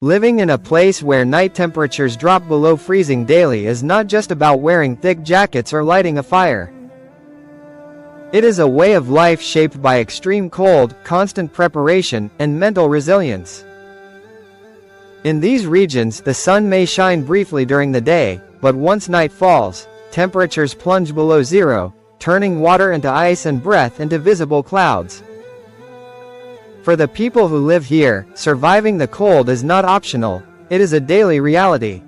Living in a place where night temperatures drop below freezing daily is not just about wearing thick jackets or lighting a fire. It is a way of life shaped by extreme cold, constant preparation, and mental resilience. In these regions, the sun may shine briefly during the day, but once night falls, temperatures plunge below zero, turning water into ice and breath into visible clouds. For the people who live here, surviving the cold is not optional, it is a daily reality.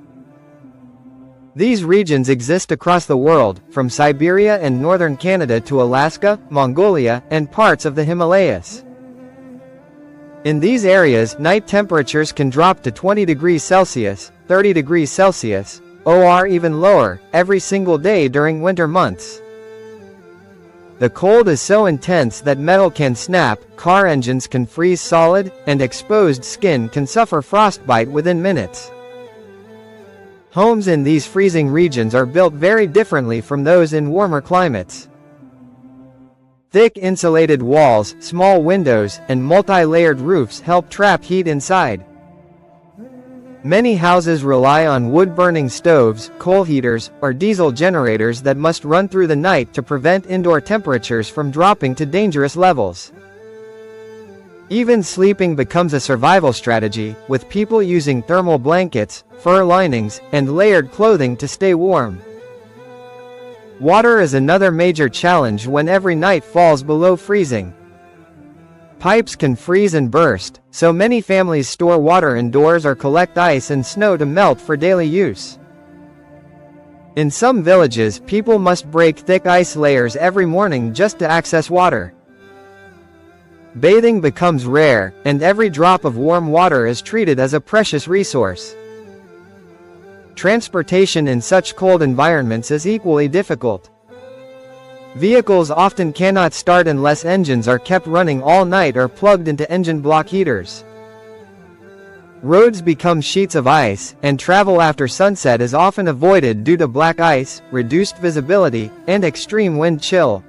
These regions exist across the world, from Siberia and northern Canada to Alaska, Mongolia, and parts of the Himalayas. In these areas, night temperatures can drop to 20 degrees Celsius, 30 degrees Celsius, or even lower, every single day during winter months. The cold is so intense that metal can snap, car engines can freeze solid, and exposed skin can suffer frostbite within minutes. Homes in these freezing regions are built very differently from those in warmer climates. Thick insulated walls, small windows, and multi-layered roofs help trap heat inside. Many houses rely on wood-burning stoves, coal heaters, or diesel generators that must run through the night to prevent indoor temperatures from dropping to dangerous levels. Even sleeping becomes a survival strategy, with people using thermal blankets, fur linings, and layered clothing to stay warm. Water is another major challenge when every night falls below freezing. Pipes can freeze and burst, so many families store water indoors or collect ice and snow to melt for daily use. In some villages, people must break thick ice layers every morning just to access water. Bathing becomes rare, and every drop of warm water is treated as a precious resource. Transportation in such cold environments is equally difficult. Vehicles often cannot start unless engines are kept running all night or plugged into engine block heaters. Roads become sheets of ice, and travel after sunset is often avoided due to black ice, reduced visibility, and extreme wind chill.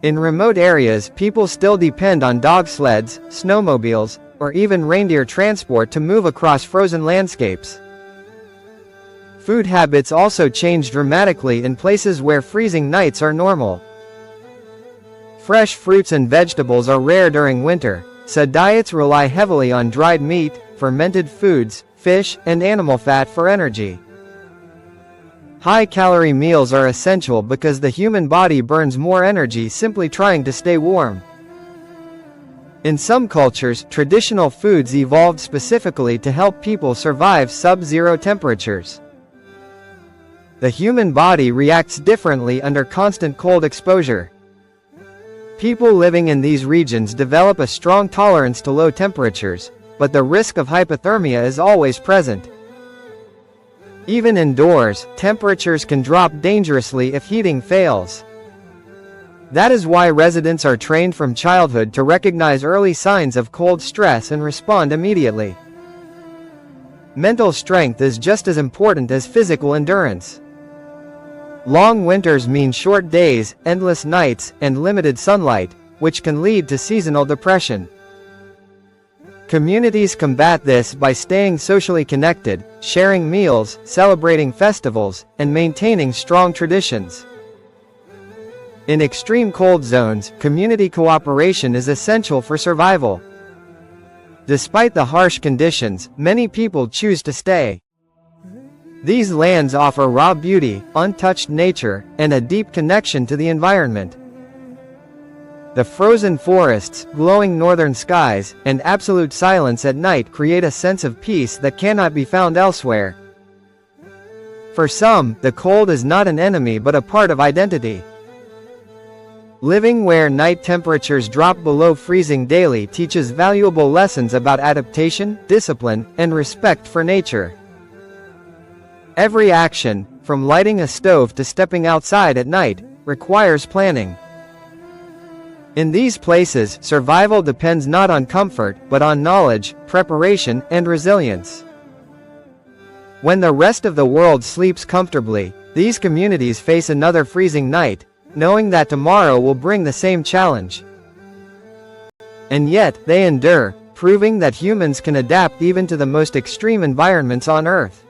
In remote areas, people still depend on dog sleds, snowmobiles, or even reindeer transport to move across frozen landscapes. Food habits also change dramatically in places where freezing nights are normal. Fresh fruits and vegetables are rare during winter, so diets rely heavily on dried meat, fermented foods, fish, and animal fat for energy. High-calorie meals are essential because the human body burns more energy simply trying to stay warm. In some cultures, traditional foods evolved specifically to help people survive sub-zero temperatures. The human body reacts differently under constant cold exposure. People living in these regions develop a strong tolerance to low temperatures, but the risk of hypothermia is always present. Even indoors, temperatures can drop dangerously if heating fails. That is why residents are trained from childhood to recognize early signs of cold stress and respond immediately. Mental strength is just as important as physical endurance. Long winters mean short days, endless nights, and limited sunlight, which can lead to seasonal depression. Communities combat this by staying socially connected, sharing meals, celebrating festivals, and maintaining strong traditions. In extreme cold zones, community cooperation is essential for survival. Despite the harsh conditions, many people choose to stay. These lands offer raw beauty, untouched nature, and a deep connection to the environment. The frozen forests, glowing northern skies, and absolute silence at night create a sense of peace that cannot be found elsewhere. For some, the cold is not an enemy but a part of identity. Living where night temperatures drop below freezing daily teaches valuable lessons about adaptation, discipline, and respect for nature. Every action, from lighting a stove to stepping outside at night, requires planning. In these places, survival depends not on comfort, but on knowledge, preparation, and resilience. When the rest of the world sleeps comfortably, these communities face another freezing night, knowing that tomorrow will bring the same challenge. And yet, they endure, proving that humans can adapt even to the most extreme environments on Earth.